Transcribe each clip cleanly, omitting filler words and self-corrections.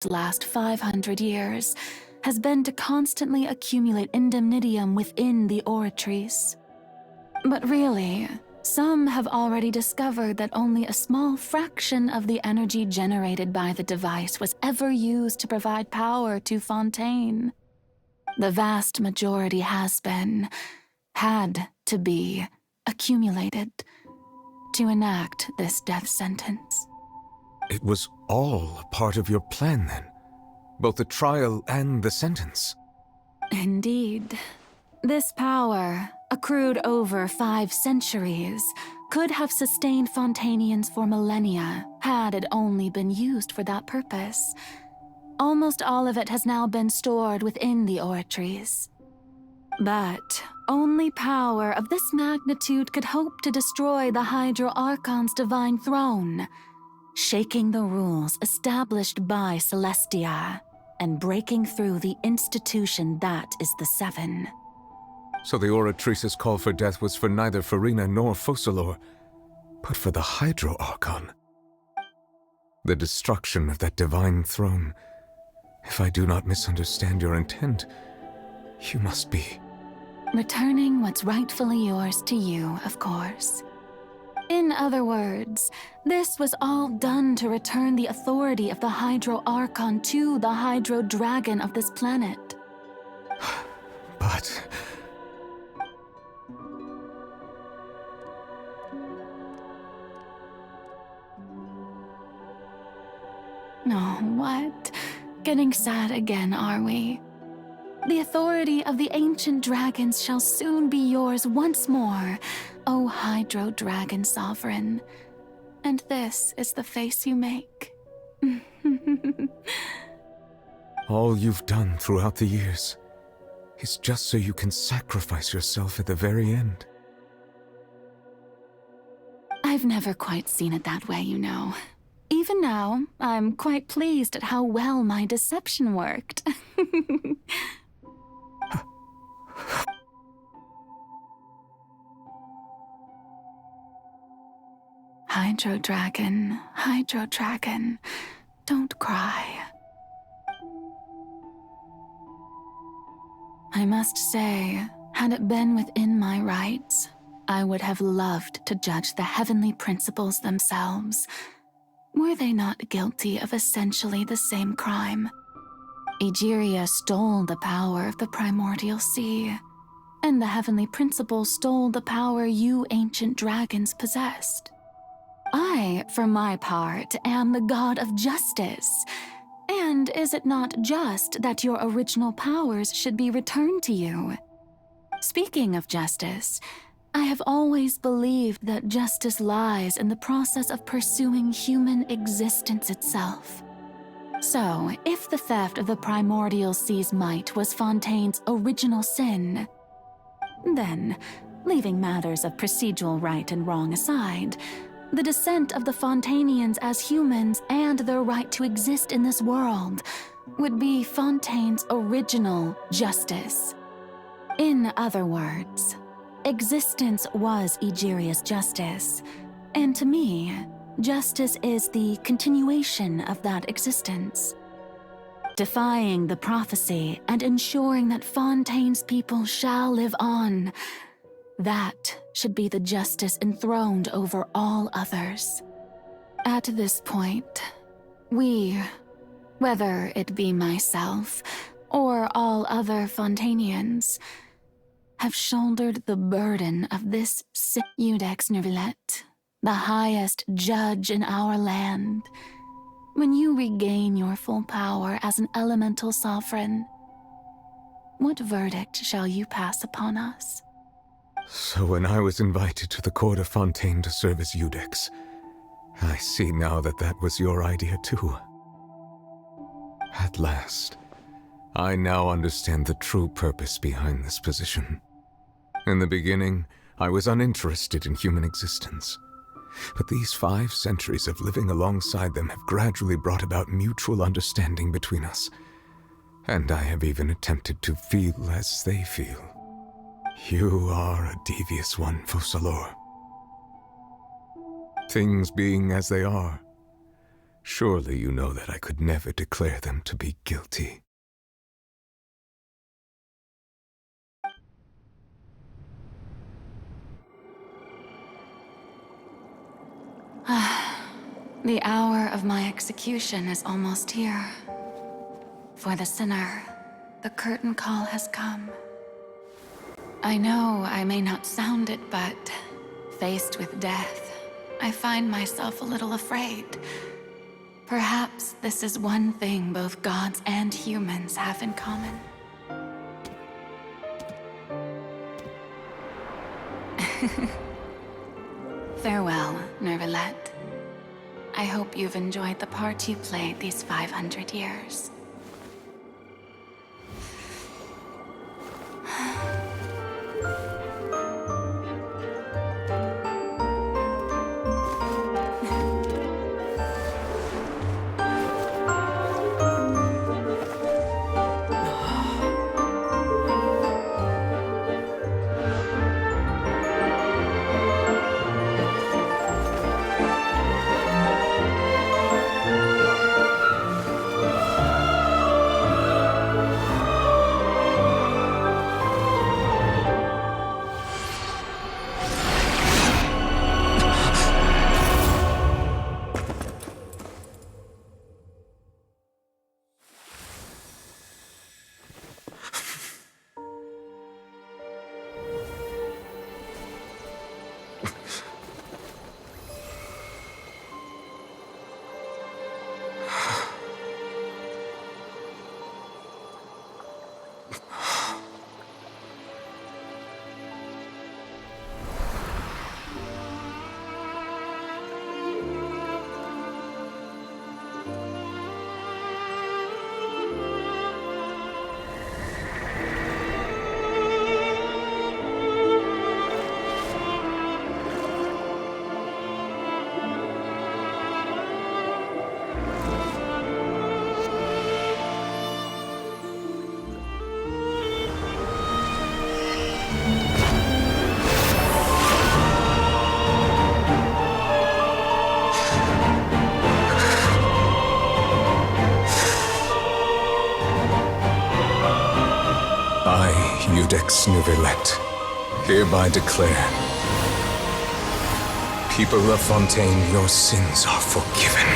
last 500 years has been to constantly accumulate indemnitium within the oratories. But really, some have already discovered that only a small fraction of the energy generated by the device was ever used to provide power to Fontaine. The vast majority had to be, accumulated to enact this death sentence. It was all a part of your plan then? Both the trial and the sentence? Indeed. This power, accrued over 5 centuries, could have sustained Fontainians for millennia had it only been used for that purpose. Almost all of it has now been stored within the oratories. But only power of this magnitude could hope to destroy the Hydro Archon's divine throne, shaking the rules established by Celestia and breaking through the institution that is the Seven. So the Oratrice's call for death was for neither Farina nor Focalor, but for the Hydro Archon. The destruction of that divine throne. If I do not misunderstand your intent, you must be... returning what's rightfully yours to you, of course. In other words, this was all done to return the authority of the Hydro Archon to the Hydro Dragon of this planet. But... Oh, what? Getting sad again, are we? The authority of the ancient dragons shall soon be yours once more, O Hydro Dragon Sovereign. And this is the face you make. all you've done throughout the years is just so you can sacrifice yourself at the very end. I've never quite seen it that way, you know. Even now, I'm quite pleased at how well my deception worked. Hydro Dragon, don't cry. I must say, had it been within my rights, I would have loved to judge the heavenly principles themselves. Were they not guilty of essentially the same crime? Egeria stole the power of the primordial sea, and the heavenly principles stole the power you ancient dragons possessed. I, for my part, am the god of justice, and is it not just that your original powers should be returned to you? Speaking of justice, I have always believed that justice lies in the process of pursuing human existence itself. So, if the theft of the primordial sea's might was Fontaine's original sin, then, leaving matters of procedural right and wrong aside, the descent of the Fontainians as humans and their right to exist in this world would be Fontaine's original justice. In other words, existence was Egeria's justice, and to me, justice is the continuation of that existence. Defying the prophecy and ensuring that Fontaine's people shall live on, that should be the justice enthroned over all others. At this point, we, whether it be myself or all other Fontainians, have shouldered the burden of this Iudex Nervillet, the highest judge in our land. When you regain your full power as an elemental sovereign, what verdict shall you pass upon us? So when I was invited to the court of Fontaine to serve as Iudex, I see now that that was your idea too. At last, I now understand the true purpose behind this position. In the beginning, I was uninterested in human existence. But these 5 centuries of living alongside them have gradually brought about mutual understanding between us. And I have even attempted to feel as they feel. You are a devious one, Focalor. Things being as they are, Surely you know that I could never declare them to be guilty. The hour of my execution is almost here. For the sinner, the curtain call has come. I know I may not sound it, but faced with death, I find myself a little afraid. Perhaps this is one thing both gods and humans have in common. Farewell, Nervalette. I hope you've enjoyed the part you played these 500 years. Codex Nouvellette, hereby declare, people of Fontaine, your sins are forgiven.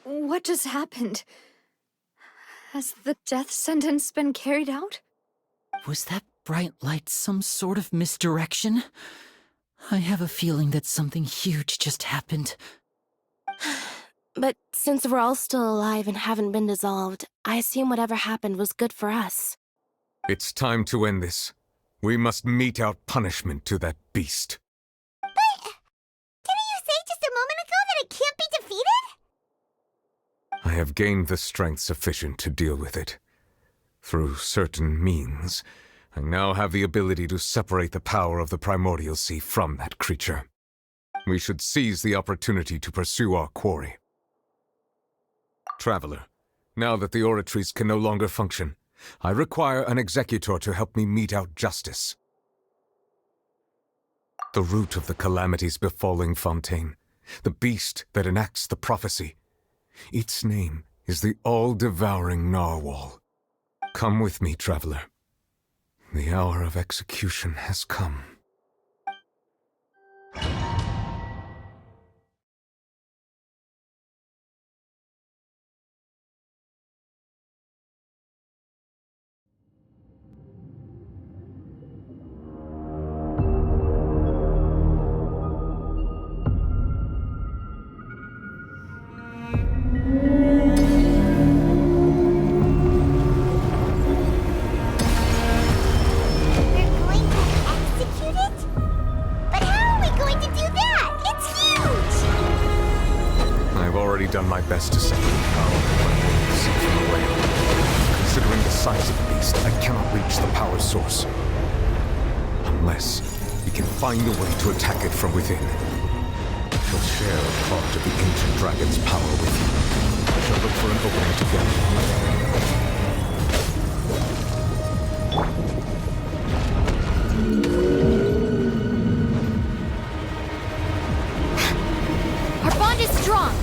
What just happened? Has the death sentence been carried out? Was that bright light some sort of misdirection? I have a feeling that something huge just happened. But since we're all still alive and haven't been dissolved, I assume whatever happened was good for us. It's time to end this. We must mete out punishment to that beast. But didn't you say just a moment ago that it can't be defeated? I have gained the strength sufficient to deal with it. Through certain means, I now have the ability to separate the power of the Primordial Sea from that creature. We should seize the opportunity to pursue our quarry. Traveler, now that the oratories can no longer function, I require an executor to help me mete out justice. The root of the calamities befalling Fontaine, the beast that enacts the prophecy, its name is the all-devouring narwhal. Come with me, traveler. The hour of execution has come. done my best to separate power from what I see from away. Considering the size of the beast, I cannot reach the power source. Unless we can find a way to attack it from within. I shall share a part of the ancient dragon's power with you. I shall look for an opening together. Our bond is strong!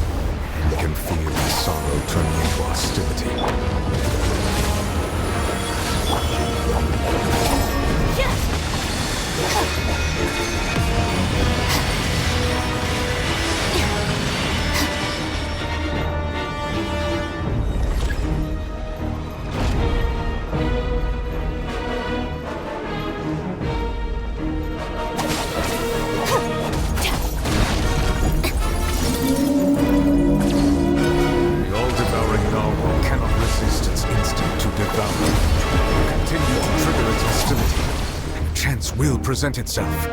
We can feel the sorrow turning into hostility. The all-devouring narwhal cannot resist its instinct to devour. Continue to trigger its hostility, and a chance will present itself.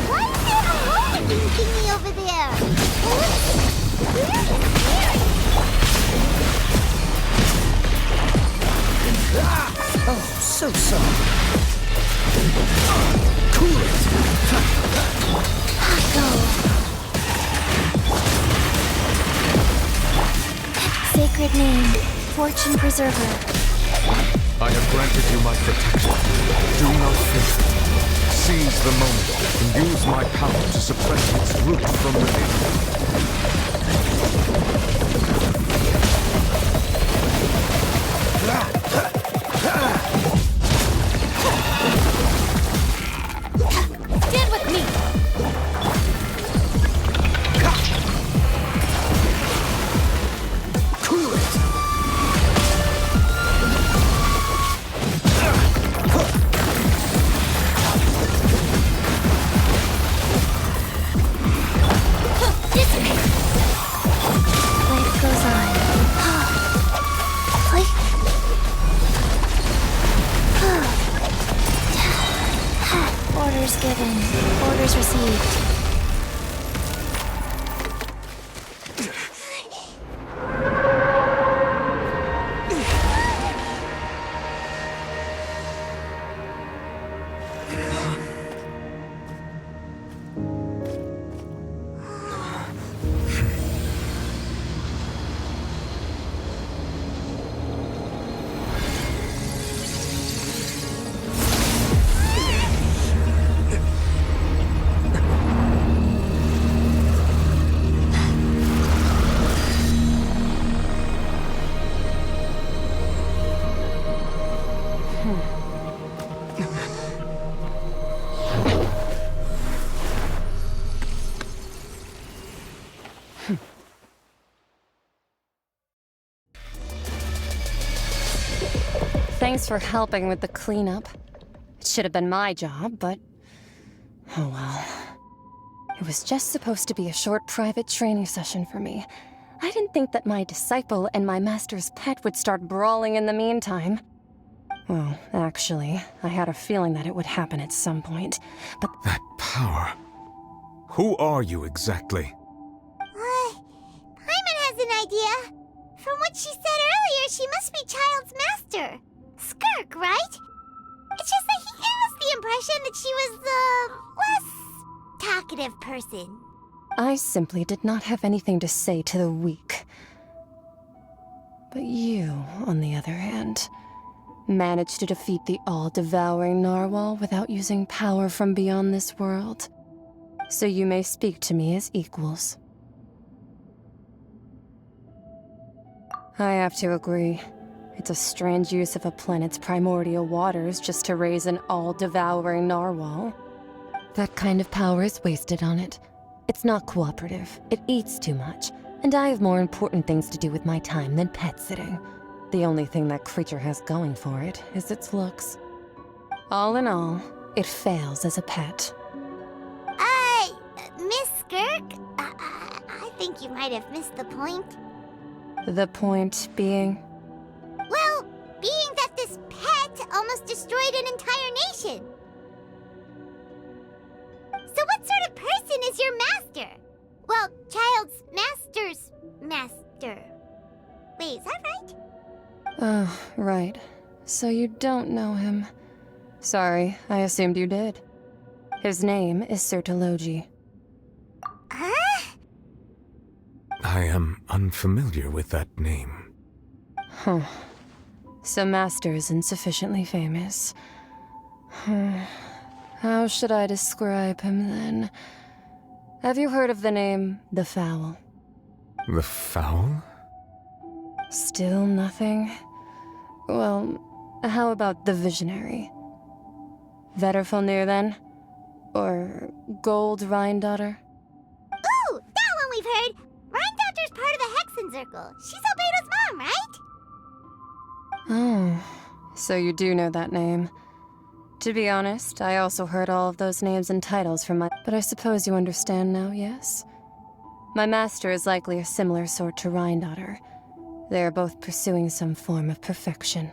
Why is there a rolling thingy over there? Oh, so soft. Cool it. Sacred name, Fortune Preserver. I have granted you my protection. Do not fear. Seize the moment and use my power to suppress its root from within. Stand with me! Cool it. Life goes on. Orders given. Orders received. Thanks for helping with the cleanup. It should have been my job, but... oh well. It was just supposed to be a short private training session for me. I didn't think that my disciple and my master's pet would start brawling in the meantime. Well, actually, I had a feeling that it would happen at some point, but... That power. Who are you exactly? Paimon has an idea. From what she said earlier, she must be Child's master. Skirk, right? It's just that he gave us the impression that she was the less talkative person. I simply did not have anything to say to the weak. But you, on the other hand, managed to defeat the all-devouring narwhal without using power from beyond this world. So you may speak to me as equals. I have to agree. It's a strange use of a planet's primordial waters just to raise an all-devouring narwhal. That kind of power is wasted on it. It's not cooperative, it eats too much, and I have more important things to do with my time than pet sitting. The only thing that creature has going for it is its looks. All in all, it fails as a pet. Miss Skirk? I think you might have missed the point. The point being? Well, being that this pet almost destroyed an entire nation. So what sort of person is your master? Well, child's master's master. Wait, is that right? Oh, right. So you don't know him. Sorry, I assumed you did. His name is Sertologi. Huh? I am unfamiliar with that name. Huh. So Master isn't sufficiently famous. How should I describe him then? Have you heard of the name The Fowl? The Fowl? Still nothing? Well, how about the Visionary? Vetterfalnir then? Or Gold Rhine-daughter? Ooh, that one we've heard! Rhine-daughter's part of the Hexen Circle. She's Albedo's mom, right? Oh, so you do know that name. To be honest, I also heard all of those names and titles from my... But I suppose you understand now, yes? My master is likely a similar sort to Rhine-daughter. They are both pursuing some form of perfection.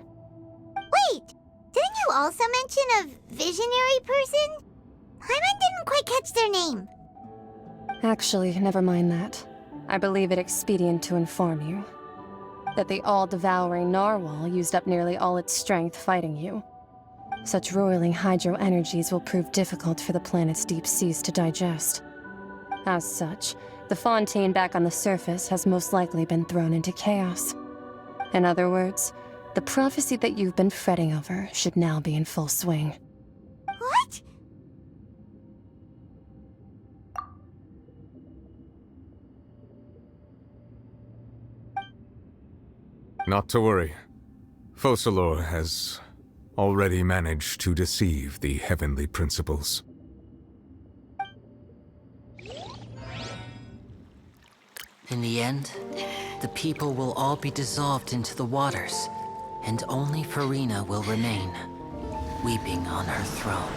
Wait! Didn't you also mention a visionary person? Hyman didn't quite catch their name. Actually, never mind that. I believe it expedient to inform you that the all-devouring narwhal used up nearly all its strength fighting you. Such roiling hydro energies will prove difficult for the planet's deep seas to digest. As such, the fontaine back on the surface has most likely been thrown into chaos. In other words, the prophecy that you've been fretting over should now be in full swing. What? Not to worry. Focalor has already managed to deceive the heavenly principles. In the end, the people will all be dissolved into the waters, and only Farina will remain, weeping on her throne.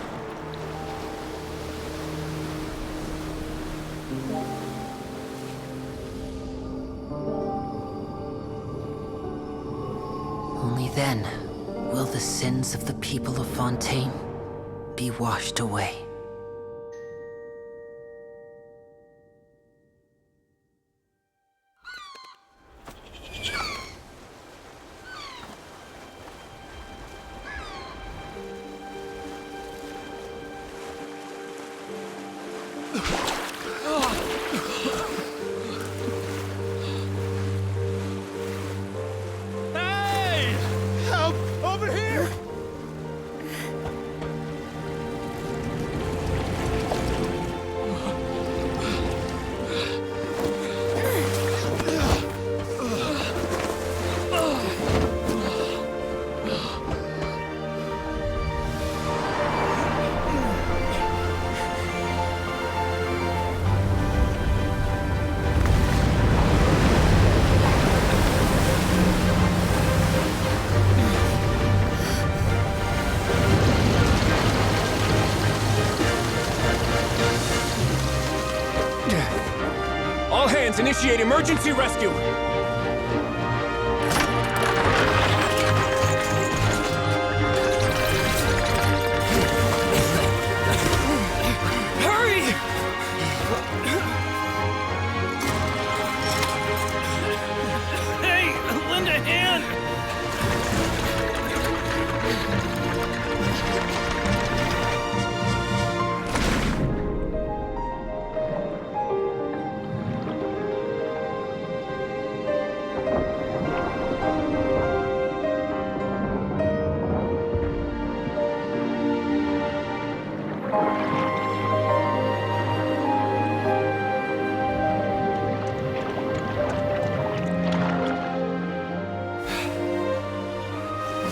Only then will the sins of the people of Fontaine be washed away. All hands, initiate emergency rescue! Hurry! Hey, lend a hand!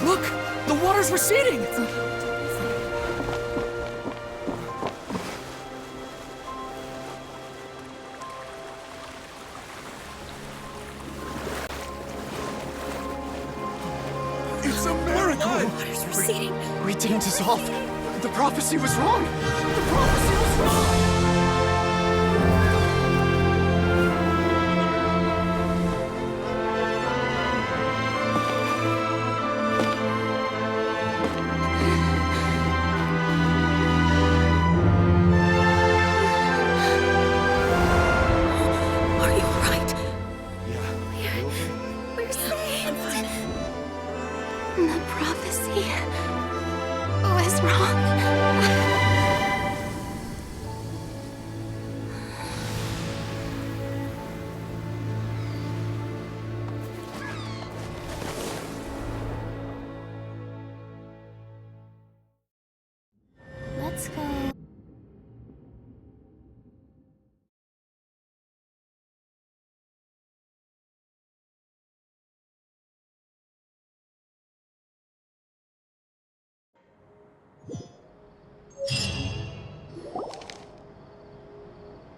Look! The water's receding! It's a miracle! We didn't dissolve. The prophecy was wrong! The prophecy was wrong! Are you alright? We're saved. The prophecy was wrong. Let's go.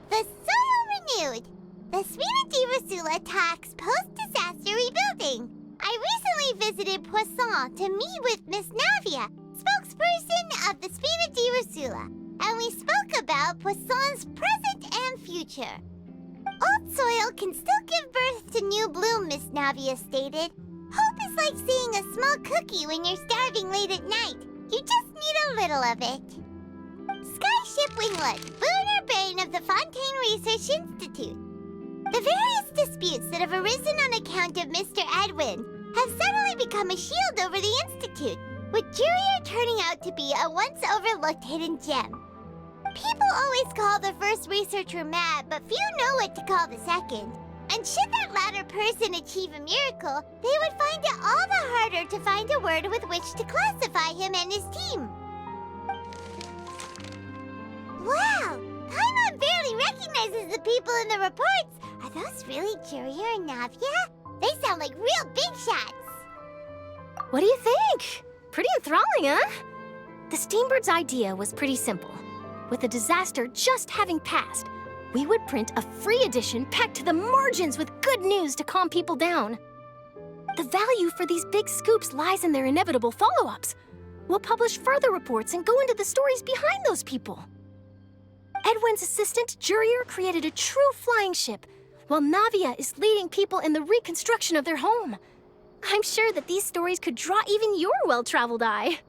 The soil renewed. The Spina di Rosula talks post-disaster rebuilding. I recently visited Poisson to meet with Miss Navia, spokesperson of the Spina di Rosula, and we spoke about Poisson's present and future. Old soil can still give birth to new bloom, Miss Navia stated. Hope is like seeing a small cookie when you're starving late at night. You just need a little of it. Skyship Winglet, lunar brain of the Fontaine Research Institute. The various disputes that have arisen on account of Mr. Edwin have suddenly become a shield over the Institute, with Jurier turning out to be a once overlooked hidden gem. People always call the first researcher mad, but few know what to call the second. And should that latter person achieve a miracle, they would find it all the harder to find a word with which to classify him and his team. Wow! Paimon barely recognizes the people in the reports. Are those really Jurier and Navia? They sound like real big shots. What do you think? Pretty enthralling, huh? The Steambird's idea was pretty simple. With the disaster just having passed, we would print a free edition packed to the margins with good news to calm people down. The value for these big scoops lies in their inevitable follow-ups. We'll publish further reports and go into the stories behind those people. Edwin's assistant, Jurier, created a true flying ship, while Navia is leading people in the reconstruction of their home. I'm sure that these stories could draw even your well-traveled eye.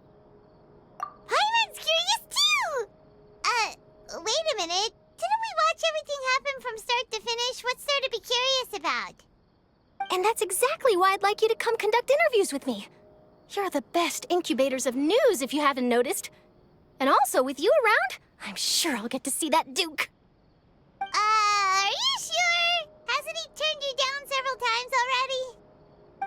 Paimon's curious too! Wait a minute. Didn't we watch everything happen from start to finish? What's there to be curious about? And that's exactly why I'd like you to come conduct interviews with me. You're the best incubators of news, if you haven't noticed. And also, with you around, I'm sure I'll get to see that Duke. Are you sure? Hasn't he turned you down several times already?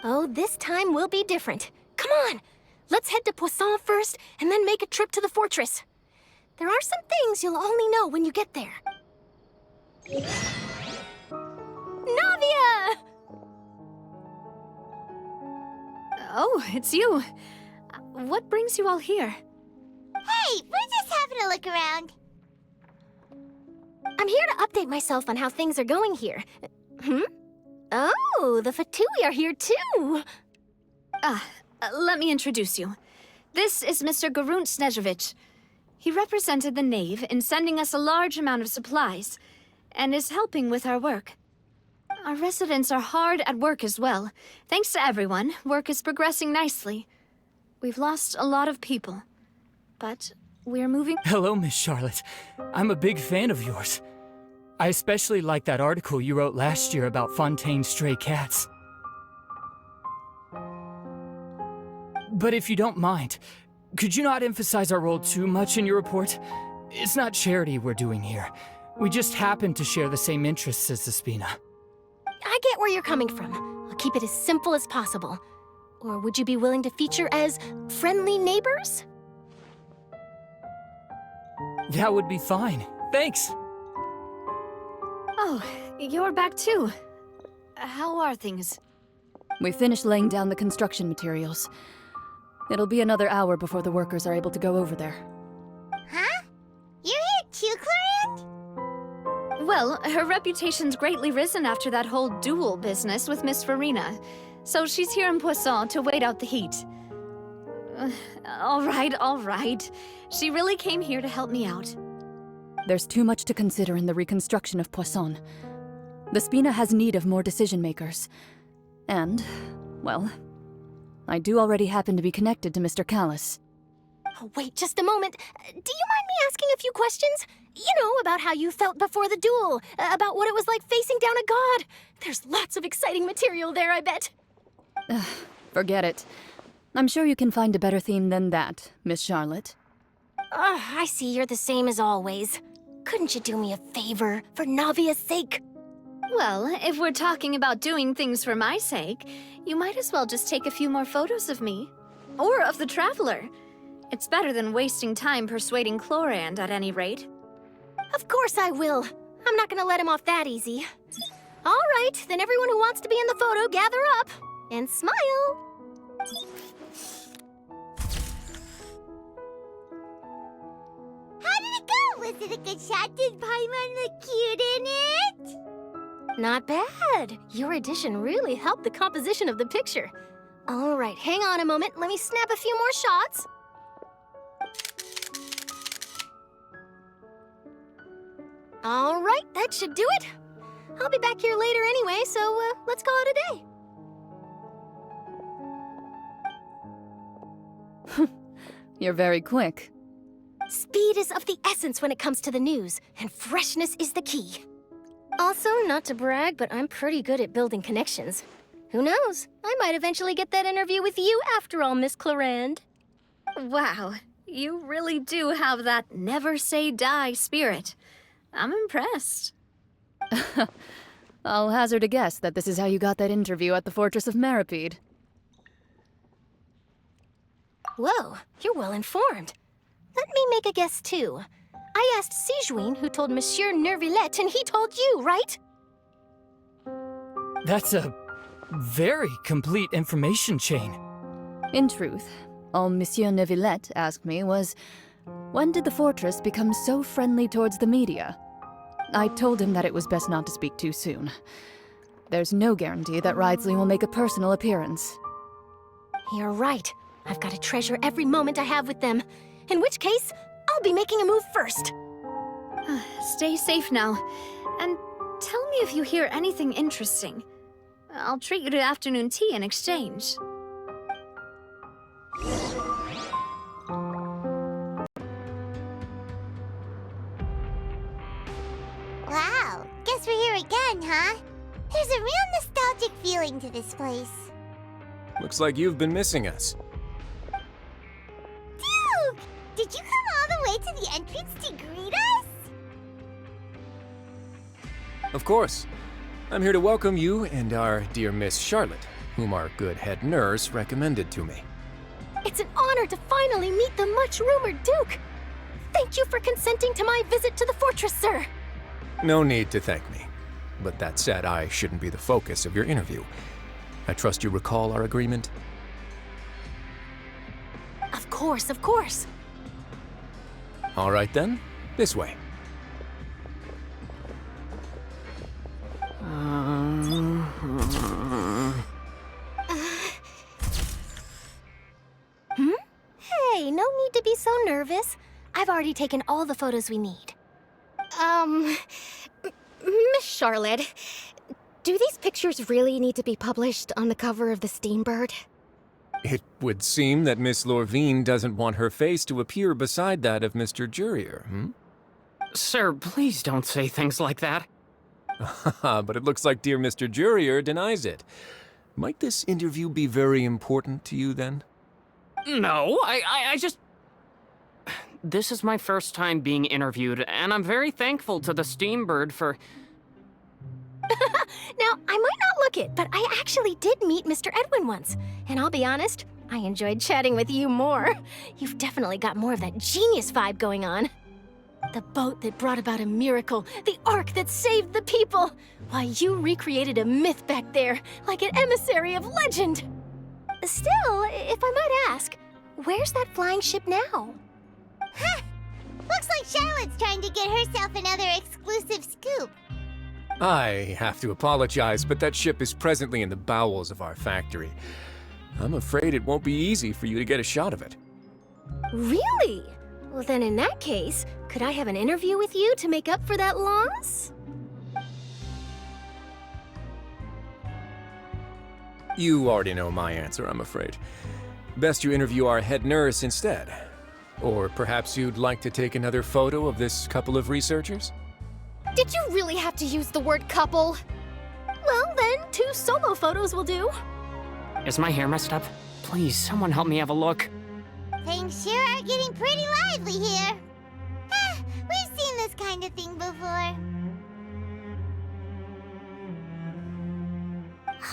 Oh, this time will be different. Come on, let's head to Poisson first, and then make a trip to the fortress. There are some things you'll only know when you get there. Navia! Oh, it's you. What brings you all here? Hey, we're just having a look around. I'm here to update myself on how things are going here. Oh, the Fatui are here too! Let me introduce you. This is Mr. Garunt Snežević. He represented the Knave in sending us a large amount of supplies, and is helping with our work. Our residents are hard at work as well. Thanks to everyone, work is progressing nicely. We've lost a lot of people, but we're moving... Hello, Miss Charlotte. I'm a big fan of yours. I especially like that article you wrote last year about Fontaine's stray cats. But if you don't mind, could you not emphasize our role too much in your report? It's not charity we're doing here. We just happen to share the same interests as the Spina. I get where you're coming from. I'll keep it as simple as possible. Or would you be willing to feature as friendly neighbors? That would be fine. Thanks. Oh, you're back too. How are things? We finished laying down the construction materials. It'll be another hour before the workers are able to go over there. Huh? You're here too, Clarant? Well, her reputation's greatly risen after that whole duel business with Miss Farina, so she's here in Poisson to wait out the heat. All right. She really came here to help me out. There's too much to consider in the reconstruction of Poisson. The Spina has need of more decision-makers. And, well, I do already happen to be connected to Mr. Callis. Oh, wait just a moment. Do you mind me asking a few questions? You know, about how you felt before the duel, about what it was like facing down a god. There's lots of exciting material there, I bet. Forget it. I'm sure you can find a better theme than that, Miss Charlotte. I see you're the same as always. Couldn't you do me a favor, for Navia's sake? Well, if we're talking about doing things for my sake, you might as well just take a few more photos of me. Or of the Traveler. It's better than wasting time persuading Chlorand, at any rate. Of course I will. I'm not gonna let him off that easy. All right, then everyone who wants to be in the photo, gather up. And smile. How did it go? Was it a good shot? Did Paimon look cute in it? Not bad. Your addition really helped the composition of the picture. All right, hang on a moment. Let me snap a few more shots. All right, that should do it. I'll be back here later anyway, so let's call it a day. You're very quick. Speed is of the essence when it comes to the news, and freshness is the key. Also, not to brag, but I'm pretty good at building connections. Who knows? I might eventually get that interview with you after all, Miss Chlorand. Wow, you really do have that never say die spirit. I'm impressed. I'll hazard a guess that this is how you got that interview at the Fortress of Meripede. Whoa, you're well informed. Let me make a guess, too. I asked Sijuin, who told Monsieur Nervillette, and he told you, right? That's a very complete information chain. In truth, all Monsieur Neuvillette asked me was, when did the fortress become so friendly towards the media? I told him that it was best not to speak too soon. There's no guarantee that Ridsley will make a personal appearance. You're right. I've got to treasure every moment I have with them. In which case, I'll be making a move first. Stay safe now. And tell me if you hear anything interesting. I'll treat you to afternoon tea in exchange. Wow, guess we're here again, huh? There's a real nostalgic feeling to this place. Looks like you've been missing us. Duke! Did you come all the way to the entrance to greet us? Of course. I'm here to welcome you and our dear Miss Charlotte, whom our good head nurse recommended to me. It's an honor to finally meet the much-rumored Duke. Thank you for consenting to my visit to the fortress, sir. No need to thank me. But that said, I shouldn't be the focus of your interview. I trust you recall our agreement? Of course, of course. All right then, this way. Hey, no need to be so nervous. I've already taken all the photos we need. Miss Charlotte, do these pictures really need to be published on the cover of the Steambird? It would seem that Miss Lorvine doesn't want her face to appear beside that of Mr. Jurier, Sir, please don't say things like that. But it looks like dear Mr. Jurier denies it. Might this interview be very important to you, then? No, I just... This is my first time being interviewed, and I'm very thankful to the Steambird for... Now, I might not look it, but I actually did meet Mr. Edwin once. And I'll be honest, I enjoyed chatting with you more. You've definitely got more of that genius vibe going on. The boat that brought about a miracle, the ark that saved the people. Why, you recreated a myth back there, like an emissary of legend. Still, if I might ask, where's that flying ship now? Huh! Looks like Charlotte's trying to get herself another exclusive scoop. I have to apologize, but that ship is presently in the bowels of our factory. I'm afraid it won't be easy for you to get a shot of it. Really? Well, then in that case, could I have an interview with you to make up for that loss? You already know my answer, I'm afraid. Best you interview our head nurse instead. Or perhaps you'd like to take another photo of this couple of researchers? Did you really have to use the word couple? Well, then, 2 solo photos will do. Is my hair messed up? Please, someone help me have a look. Things sure are getting pretty lively here. We've seen this kind of thing before.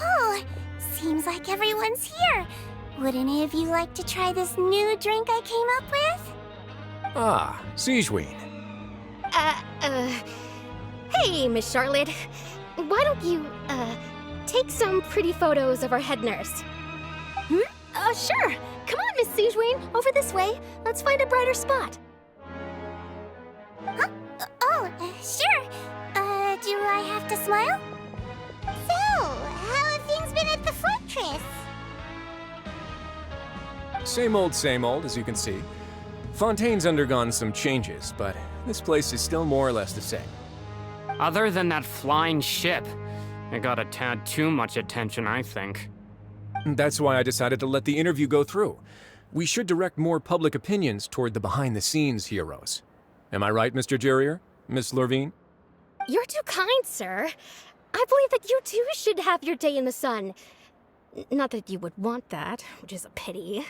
Oh, seems like everyone's here. Would any of you like to try this new drink I came up with? Ah, Siegeween. Hey, Miss Charlotte. Why don't you, take some pretty photos of our head nurse? Sure. Come on, Miss Siegeween. Over this way. Let's find a brighter spot. Huh? Sure. Do I have to smile? So, how have things been at the fortress? Same old, as you can see. Fontaine's undergone some changes, but this place is still more or less the same. Other than that flying ship, it got a tad too much attention, I think. That's why I decided to let the interview go through. We should direct more public opinions toward the behind-the-scenes heroes. Am I right, Mr. Jurrier? Miss Lurvine? You're too kind, sir. I believe that you too should have your day in the sun. Not that you would want that, which is a pity.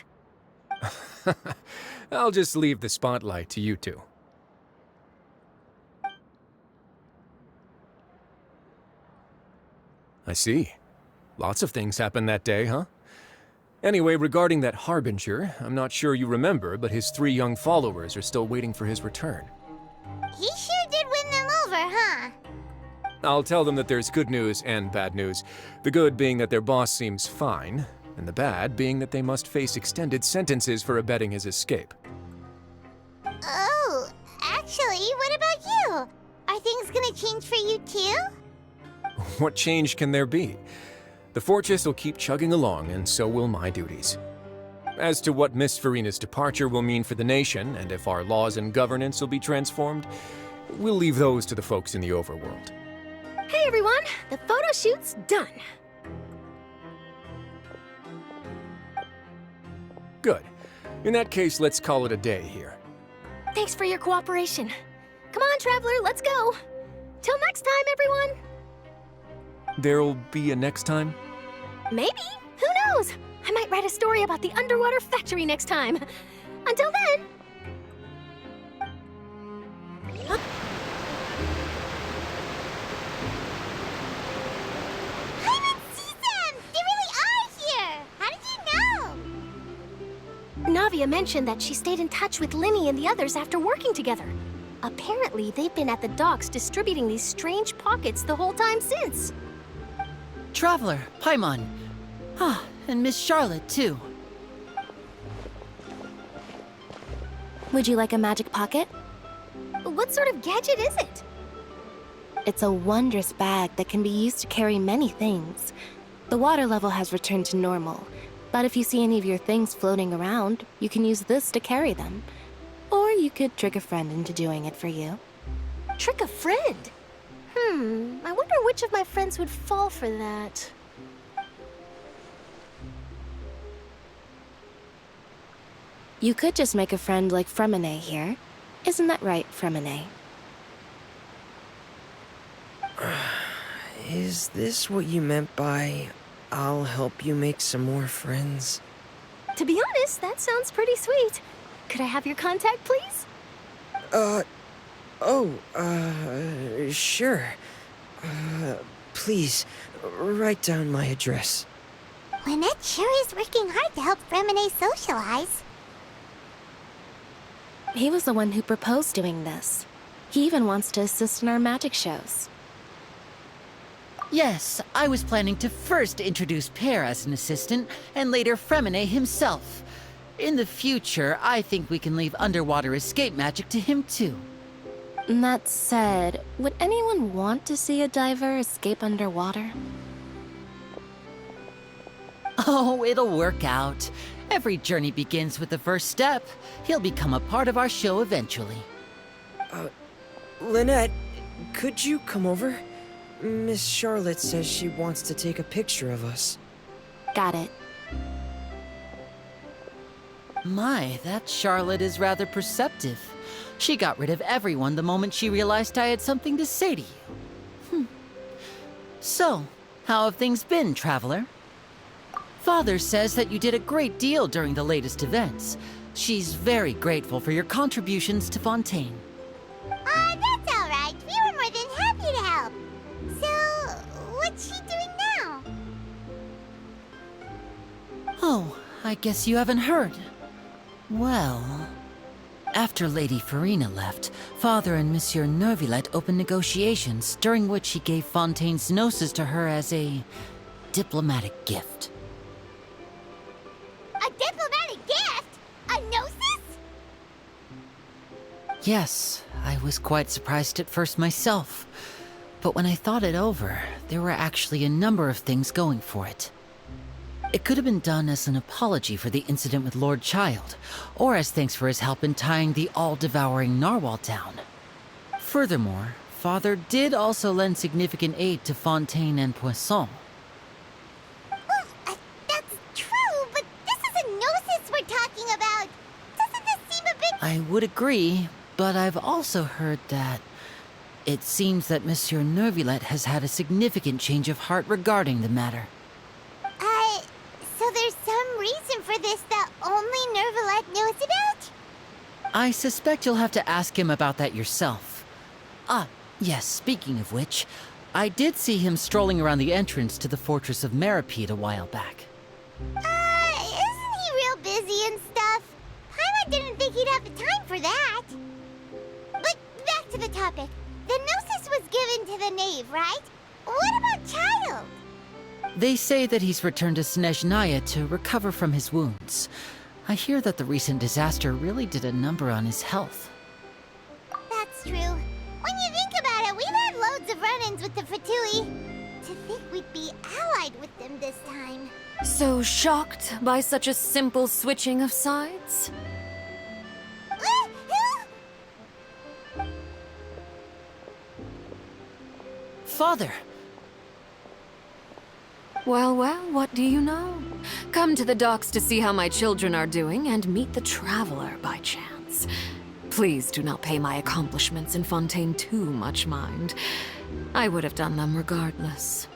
I'll just leave the spotlight to you two. I see. Lots of things happened that day, huh? Anyway, regarding that Harbinger, I'm not sure you remember, but his 3 young followers are still waiting for his return. He sure did win them over, huh? I'll tell them that there's good news and bad news. The good being that their boss seems fine, and the bad being that they must face extended sentences for abetting his escape. Oh, actually, what about you? Are things gonna change for you too? What change can there be? The fortress will keep chugging along, and so will my duties. As to what Miss Farina's departure will mean for the nation, and if our laws and governance will be transformed, we'll leave those to the folks in the overworld. Hey everyone, the photo shoot's done. Good. In that case, let's call it a day here. Thanks for your cooperation. Come on, Traveler, let's go. Till next time, everyone. There'll be a next time? Maybe. Who knows? I might write a story about the underwater factory next time. Until then. I didn't see them! They really are here! How did you know? Navia mentioned that she stayed in touch with Linny and the others after working together. Apparently, they've been at the docks distributing these strange pockets the whole time since. Traveler, Paimon. Ah, and Miss Charlotte, too. Would you like a magic pocket? What sort of gadget is it? It's a wondrous bag that can be used to carry many things. The water level has returned to normal, but if you see any of your things floating around, you can use this to carry them. Or you could trick a friend into doing it for you. Trick a friend? I wonder which of my friends would fall for that. You could just make a friend like Fremine here. Isn't that right, Fremine? Is this what you meant by, I'll help you make some more friends? To be honest, that sounds pretty sweet. Could I have your contact, please? Sure. Please, write down my address. Lynette sure is working hard to help Fremine socialize. He was the one who proposed doing this. He even wants to assist in our magic shows. Yes, I was planning to first introduce Pear as an assistant, and later Fremine himself. In the future, I think we can leave underwater escape magic to him too. That said, would anyone want to see a diver escape underwater? Oh, it'll work out. Every journey begins with the first step. He'll become a part of our show eventually. Lynette, could you come over? Miss Charlotte says she wants to take a picture of us. Got it. My, that Charlotte is rather perceptive. She got rid of everyone the moment she realized I had something to say to you. So, how have things been, Traveler? Father says that you did a great deal during the latest events. She's very grateful for your contributions to Fontaine. That's all right. We were more than happy to help. So, what's she doing now? Oh, I guess you haven't heard. Well, after Lady Farina left, Father and Monsieur Neuvillette opened negotiations, during which he gave Fontaine's gnosis to her as a diplomatic gift. A diplomatic gift? A gnosis? Yes, I was quite surprised at first myself. But when I thought it over, there were actually a number of things going for it. It could have been done as an apology for the incident with Lord Child, or as thanks for his help in tying the all-devouring narwhal down. Furthermore, Father did also lend significant aid to Fontaine and Poisson. Well, that's true, but this is a gnosis we're talking about. Doesn't this seem a bit... I would agree, but I've also heard that it seems that Monsieur Neuvillette has had a significant change of heart regarding the matter. So there's some reason for this that only Neuvillette knows about? I suspect you'll have to ask him about that yourself. Ah, yes, speaking of which, I did see him strolling around the entrance to the Fortress of Meripede a while back. Isn't he real busy and stuff? Paimon didn't think he'd have the time for that. But back to the topic. The gnosis was given to the knave, right? What about Child? They say that he's returned to Snezhnaya to recover from his wounds. I hear that the recent disaster really did a number on his health. That's true. When you think about it, we've had loads of run-ins with the Fatui. To think we'd be allied with them this time. So shocked by such a simple switching of sides? Father! Well, what do you know? Come to the docks to see how my children are doing and meet the Traveler by chance. Please do not pay my accomplishments in Fontaine too much mind. I would have done them regardless.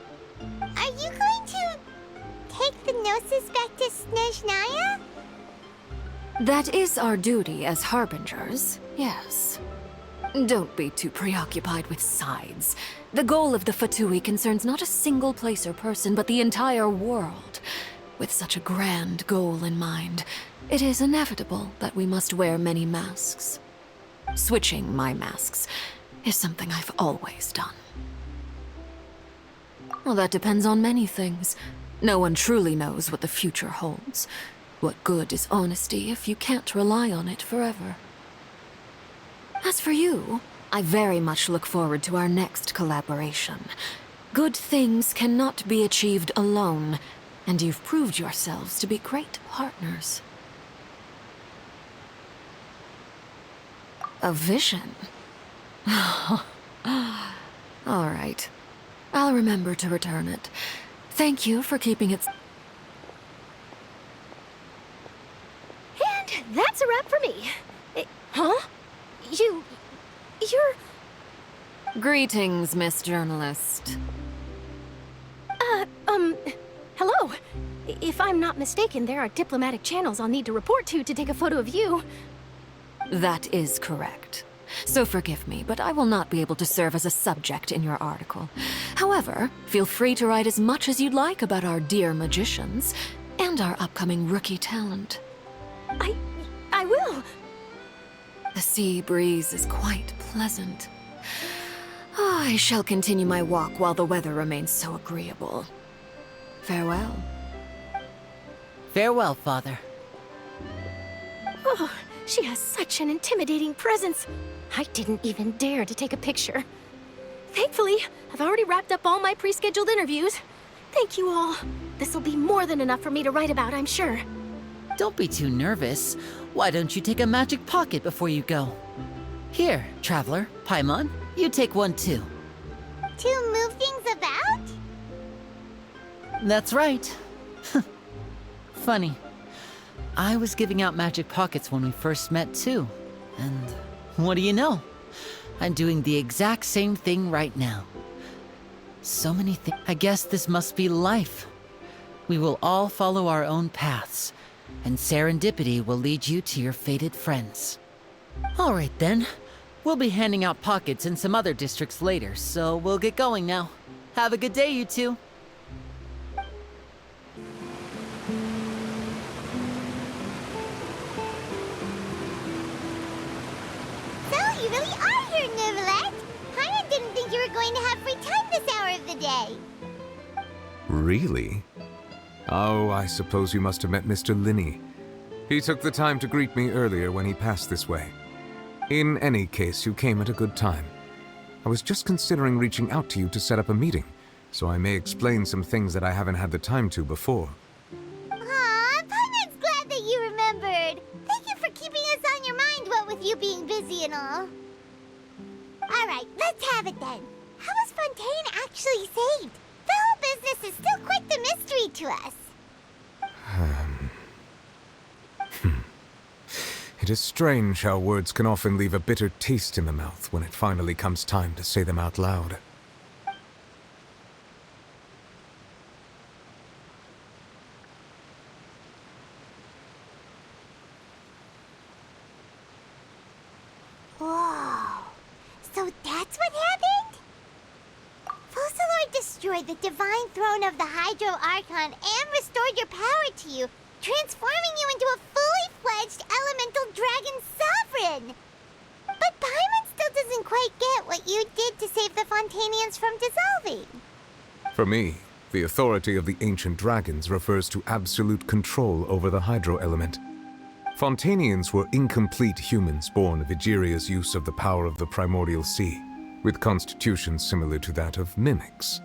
Are you going to take the gnosis back to Snezhnaya? That is our duty as harbingers, yes. Don't be too preoccupied with sides. The goal of the Fatui concerns not a single place or person, but the entire world. With such a grand goal in mind, it is inevitable that we must wear many masks. Switching my masks is something I've always done. Well, that depends on many things. No one truly knows what the future holds. What good is honesty if you can't rely on it forever? As for you, I very much look forward to our next collaboration. Good things cannot be achieved alone, and you've proved yourselves to be great partners. A vision? All right. I'll remember to return it. Thank you for keeping it... And that's a wrap for me. Huh? You're... Greetings, Miss Journalist. Hello. If I'm not mistaken, there are diplomatic channels I'll need to report to take a photo of you. That is correct. So forgive me, but I will not be able to serve as a subject in your article. However, feel free to write as much as you'd like about our dear magicians and our upcoming rookie talent. I will. The sea breeze is quite pleasant. Oh, I shall continue my walk while the weather remains so agreeable. Farewell. Farewell, Father. Oh, she has such an intimidating presence. I didn't even dare to take a picture. Thankfully, I've already wrapped up all my pre-scheduled interviews. Thank you all. This'll be more than enough for me to write about, I'm sure. Don't be too nervous. Why don't you take a magic pocket before you go? Here, Traveler, Paimon, you take one too. To move things about? That's right. Funny. I was giving out magic pockets when we first met too. And what do you know? I'm doing the exact same thing right now. So many things. I guess this must be life. We will all follow our own paths, and serendipity will lead you to your fated friends. All right then. We'll be handing out pockets in some other districts later, so we'll get going now. Have a good day, you two. So, you really are here, Neuvillette. Paimon didn't think you were going to have free time this hour of the day. Really? Oh, I suppose you must have met Mr. Linney. He took the time to greet me earlier when he passed this way. In any case, you came at a good time. I was just considering reaching out to you to set up a meeting, so I may explain some things that I haven't had the time to before. Aw, Paimon's glad that you remembered. Thank you for keeping us on your mind, what with you being busy and all. Alright, let's have it then. How was Fontaine actually saved? The whole business is still quite the mystery to us. It is strange how words can often leave a bitter taste in the mouth when it finally comes time to say them out loud. Whoa. So that's what happened? Focalor destroyed the divine throne of the Hydro Archon and restored your power to you, transforming you into a fully fledged elemental dragon sovereign. But Paimon still doesn't quite get what you did to save the Fontanians from dissolving. For me, the authority of the ancient dragons refers to absolute control over the hydro element. Fontanians were incomplete humans born of Egeria's use of the power of the primordial sea, with constitutions similar to that of mimics.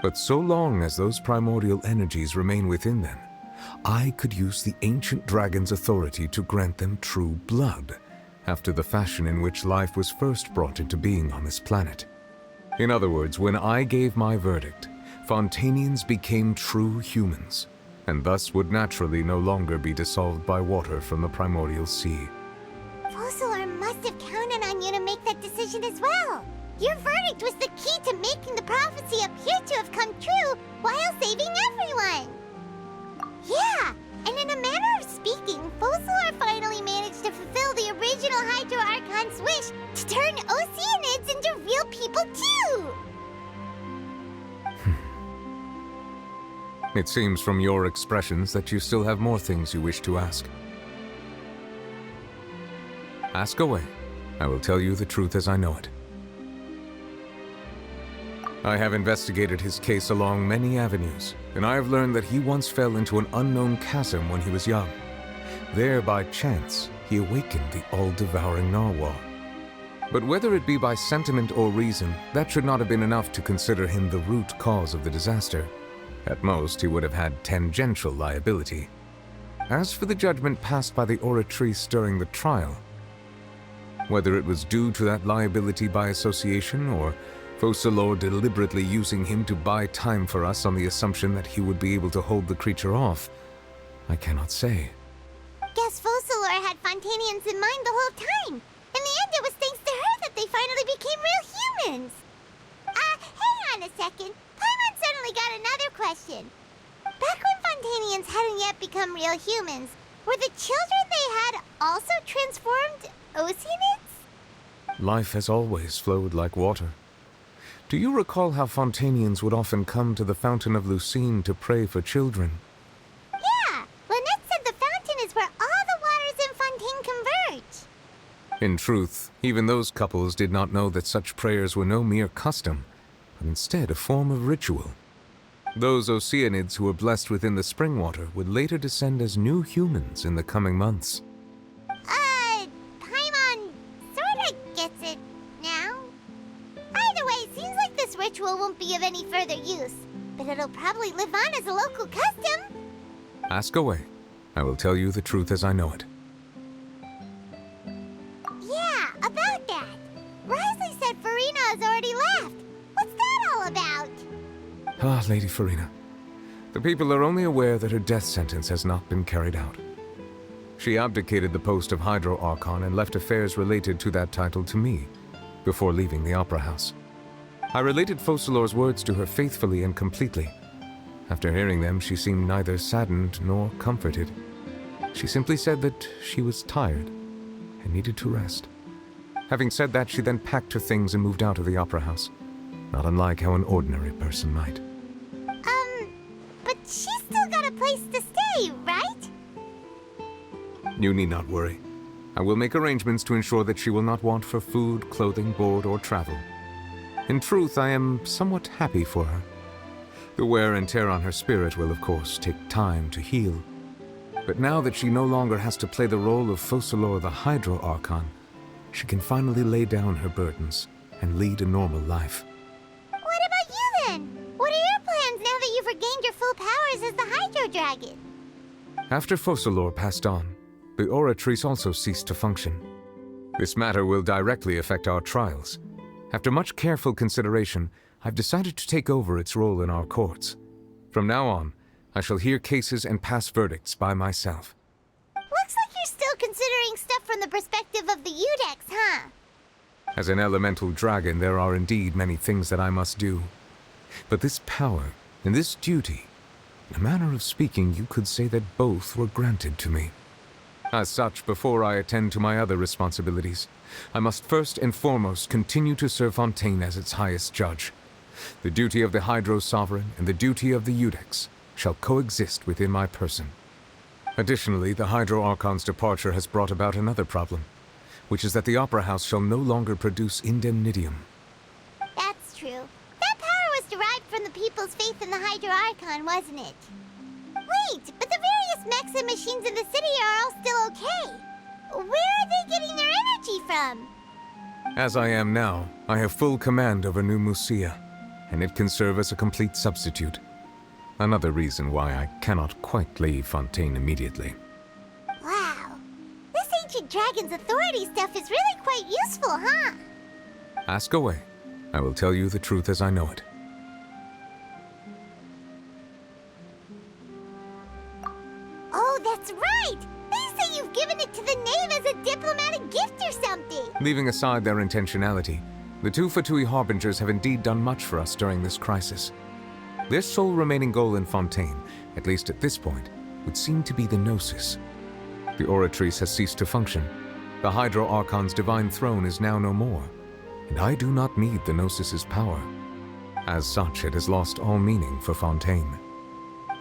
But so long as those primordial energies remain within them, I could use the ancient dragon's authority to grant them true blood, after the fashion in which life was first brought into being on this planet. In other words, when I gave my verdict, Fontanians became true humans, and thus would naturally no longer be dissolved by water from the primordial sea. Focalor must have counted on you to make that decision as well. Your verdict was the key to making the prophecy appear to have come true while saving everyone. Yeah, and in a manner of speaking, Focalor finally managed to fulfill the original Hydro Archon's wish to turn Oceanids into real people too! It seems from your expressions that you still have more things you wish to ask. Ask away. I will tell you the truth as I know it. I have investigated his case along many avenues, and I have learned that he once fell into an unknown chasm when he was young. There, by chance, he awakened the all-devouring narwhal. But whether it be by sentiment or reason, that should not have been enough to consider him the root cause of the disaster. At most, he would have had tangential liability. As for the judgment passed by the Oratrice during the trial, whether it was due to that liability by association, or Focalor deliberately using him to buy time for us on the assumption that he would be able to hold the creature off, I cannot say. Guess Focalor had Fontanians in mind the whole time. In the end, it was thanks to her that they finally became real humans. Hang on a second. Paimon suddenly got another question. Back when Fontanians hadn't yet become real humans, were the children they had also transformed Oceanids? Life has always flowed like water. Do you recall how Fontanians would often come to the Fountain of Lucine to pray for children? Yeah! Lynette said the fountain is where all the waters in Fontaine converge. In truth, even those couples did not know that such prayers were no mere custom, but instead a form of ritual. Those Oceanids who were blessed within the spring water would later descend as new humans in the coming months. Paimon sorta gets it now. Either way, it seems like this ritual won't be of any further use. but it'll probably live on as a local custom. Ask away. I will tell you the truth as I know it. Yeah, about that. Risley said Farina has already left. What's that all about? Ah, Lady Farina. The people are only aware that her death sentence has not been carried out. She abdicated the post of Hydro Archon and left affairs related to that title to me, before leaving the Opera House. I related Focalor's words to her faithfully and completely. After hearing them, she seemed neither saddened nor comforted. She simply said that she was tired and needed to rest. Having said that, she then packed her things and moved out of the Opera House, not unlike how an ordinary person might. But she's still got a place to stay, right? You need not worry. I will make arrangements to ensure that she will not want for food, clothing, board, or travel. In truth, I am somewhat happy for her. The wear and tear on her spirit will, of course, take time to heal. But now that she no longer has to play the role of Focalor the Hydro Archon, she can finally lay down her burdens and lead a normal life. What about you then? What are your plans now that you've regained your full powers as the Hydro Dragon? After Focalor passed on, the Oratrice also ceased to function. This matter will directly affect our trials. After much careful consideration, I've decided to take over its role in our courts. From now on, I shall hear cases and pass verdicts by myself. Looks like you're still considering stuff from the perspective of the Udex, huh? As an elemental dragon, there are indeed many things that I must do. But this power and this duty, in a manner of speaking, you could say that both were granted to me. As such, before I attend to my other responsibilities, I must first and foremost continue to serve Fontaine as its highest judge. The duty of the Hydro Sovereign and the duty of the Udex shall coexist within my person. Additionally, the Hydro Archon's departure has brought about another problem, which is that the Opera House shall no longer produce indemnitium. That's true. That power was derived from the people's faith in the Hydro Archon, wasn't it? Wait, but the various mechs and machines in the city are all still okay. Where are they getting their energy from? As I am now, I have full command over New Musia, and it can serve as a complete substitute. Another reason why I cannot quite leave Fontaine immediately. Wow. This ancient dragon's authority stuff is really quite useful, huh? Ask away. I will tell you the truth as I know it. Oh, that's right! They say you've given it to the Knave as a diplomatic gift or something! Leaving aside their intentionality, the two Fatui Harbingers have indeed done much for us during this crisis. Their sole remaining goal in Fontaine, at least at this point, would seem to be the Gnosis. The Oratrice has ceased to function. The Hydro Archon's divine throne is now no more, and I do not need the Gnosis's power. As such, it has lost all meaning for Fontaine.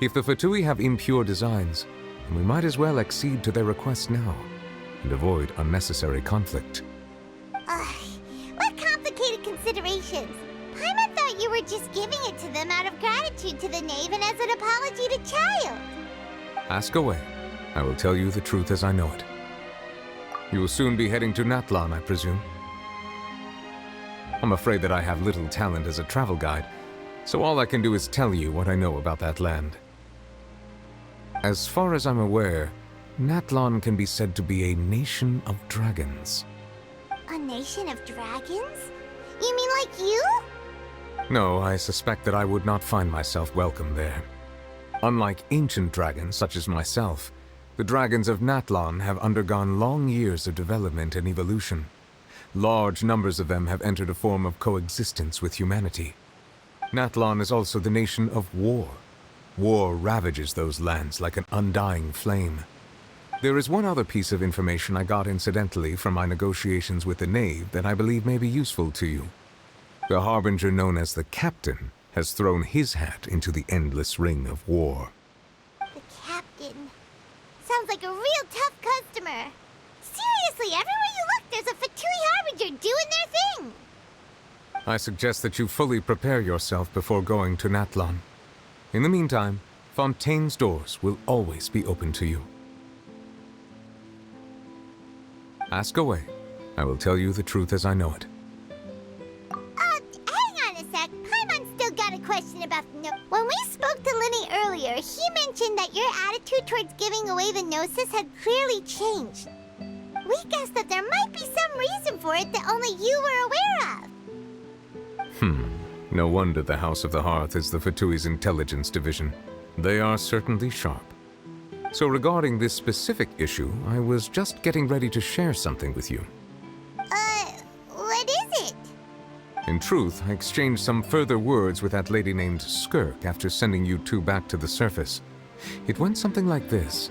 If the Fatui have impure designs, then we might as well accede to their request now, and avoid unnecessary conflict. What complicated considerations! Paimon thought you were just giving it to them out of gratitude to the Knave and as an apology to Child. Ask away. I will tell you the truth as I know it. You will soon be heading to Natlan, I presume. I'm afraid that I have little talent as a travel guide, so all I can do is tell you what I know about that land. As far as I'm aware, Natlan can be said to be a nation of dragons. A nation of dragons? You mean like you? No, I suspect that I would not find myself welcome there. Unlike ancient dragons such as myself, the dragons of Natlan have undergone long years of development and evolution. Large numbers of them have entered a form of coexistence with humanity. Natlan is also the nation of war. War ravages those lands like an undying flame. There is one other piece of information I got incidentally from my negotiations with the Knave that I believe may be useful to you. The Harbinger known as the Captain has thrown his hat into the endless ring of war. The Captain. Sounds like a real tough customer. Seriously, everywhere you look, there's a Fatui Harbinger doing their thing. I suggest that you fully prepare yourself before going to Natlan. In the meantime, Fontaine's doors will always be open to you. Ask away. I will tell you the truth as I know it. Hang on a sec. Paimon's still got a question about when we he mentioned that your attitude towards giving away the Gnosis had clearly changed. We guessed that there might be some reason for it that only you were aware of. No wonder the House of the Hearth is the Fatui's intelligence division. They are certainly sharp. So regarding this specific issue, I was just getting ready to share something with you. What is it? In truth, I exchanged some further words with that lady named Skirk after sending you two back to the surface. It went something like this.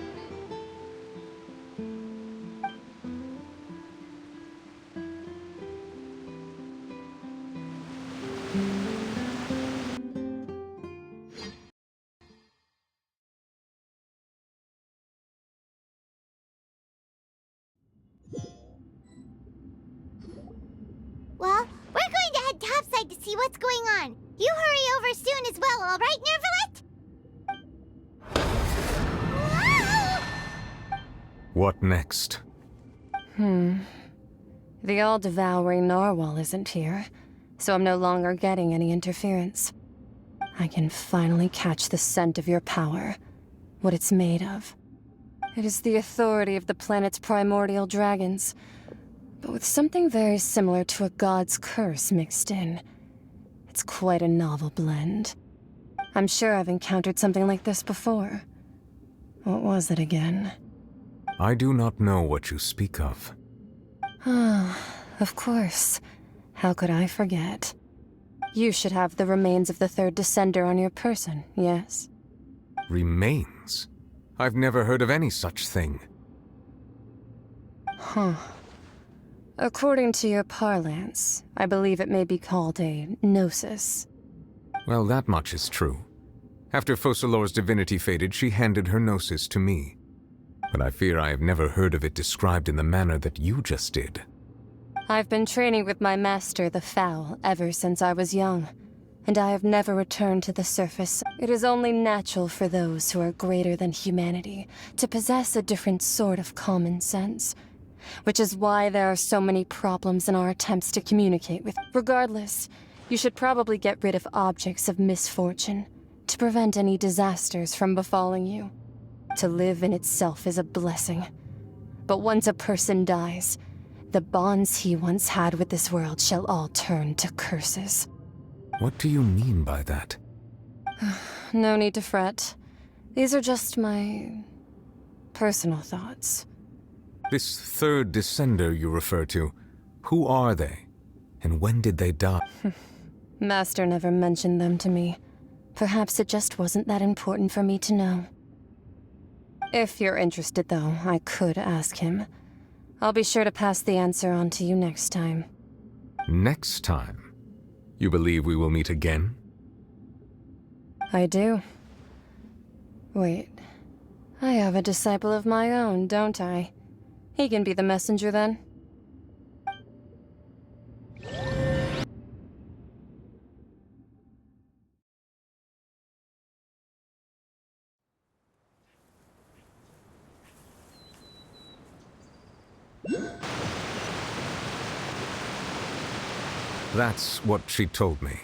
Well, we're going to head topside to see what's going on. You hurry over soon as well, all right, Nervalet? What next? The all-devouring narwhal isn't here, so I'm no longer getting any interference. I can finally catch the scent of your power, what it's made of. It is the authority of the planet's primordial dragons, but with something very similar to a god's curse mixed in. It's quite a novel blend. I'm sure I've encountered something like this before. What was it again? I do not know what you speak of. Of course. How could I forget? You should have the remains of the third descender on your person, yes? Remains? I've never heard of any such thing. According to your parlance, I believe it may be called a gnosis. Well, that much is true. After Focalor's divinity faded, she handed her gnosis to me. But I fear I have never heard of it described in the manner that you just did. I've been training with my master, the Foul, ever since I was young, and I have never returned to the surface. It is only natural for those who are greater than humanity to possess a different sort of common sense, which is why there are so many problems in our attempts to communicate with. Regardless, you should probably get rid of objects of misfortune to prevent any disasters from befalling you. To live in itself is a blessing, but once a person dies, the bonds he once had with this world shall all turn to curses. What do you mean by that? No need to fret. These are just my personal thoughts. This third descender you refer to, who are they? And when did they die? Master never mentioned them to me. Perhaps it just wasn't that important for me to know. If you're interested, though, I could ask him. I'll be sure to pass the answer on to you next time. Next time? You believe we will meet again? I do. Wait. I have a disciple of my own, don't I? He can be the messenger then. That's what she told me.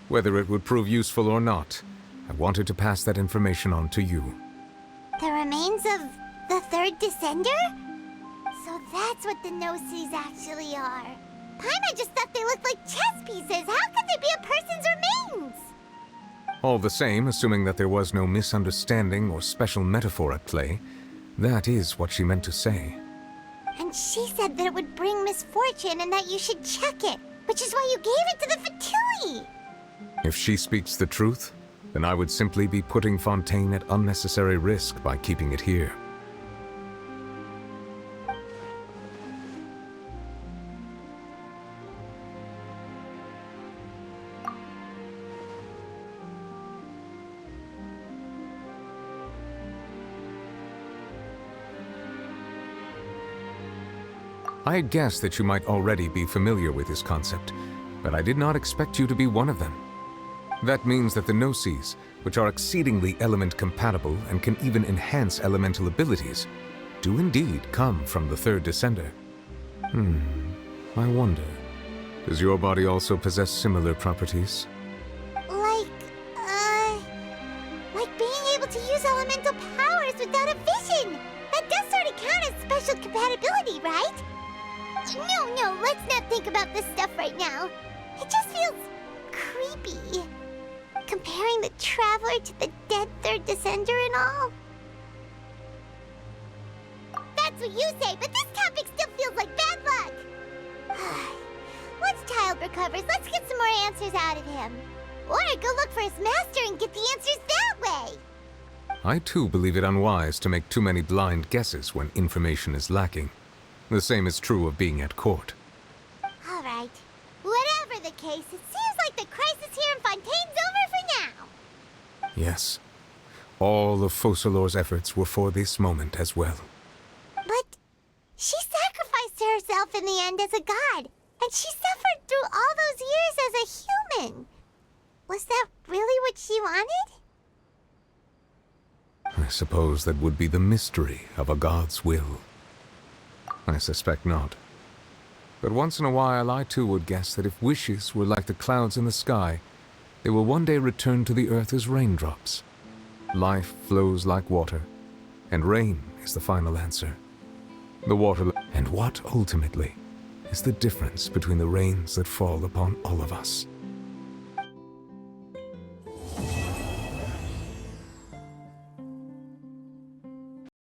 Whether it would prove useful or not, I wanted to pass that information on to you. The remains of the third descender? So that's what the Gnosis actually are. Paimon just thought they looked like chess pieces. How could they be a person's remains? All the same, assuming that there was no misunderstanding or special metaphor at play, that is what she meant to say. And she said that it would bring misfortune and that you should check it, which is why you gave it to the Fatui. If she speaks the truth, then I would simply be putting Fontaine at unnecessary risk by keeping it here. I had guessed that you might already be familiar with this concept, but I did not expect you to be one of them. That means that the Gnosis, which are exceedingly element-compatible and can even enhance elemental abilities, do indeed come from the third descender. I wonder, does your body also possess similar properties? Like being able to social compatibility, right? No, let's not think about this stuff right now. It just feels creepy. Comparing the Traveler to the dead third descender and all. That's what you say, but this topic still feels like bad luck. Once Child recovers, let's get some more answers out of him. Or go look for his master and get the answers that way. I too believe it unwise to make too many blind guesses when information is lacking. The same is true of being at court. All right. Whatever the case, it seems like the crisis here in Fontaine's over for now. Yes. All of Focalor's efforts were for this moment as well. But she sacrificed herself in the end as a god, and she suffered through all those years as a human. Was that really what she wanted? I suppose that would be the mystery of a god's will. I suspect not. But once in a while I too would guess that if wishes were like the clouds in the sky, they will one day return to the earth as raindrops. Life flows like water, and rain is the final answer. The water... And what, ultimately, is the difference between the rains that fall upon all of us?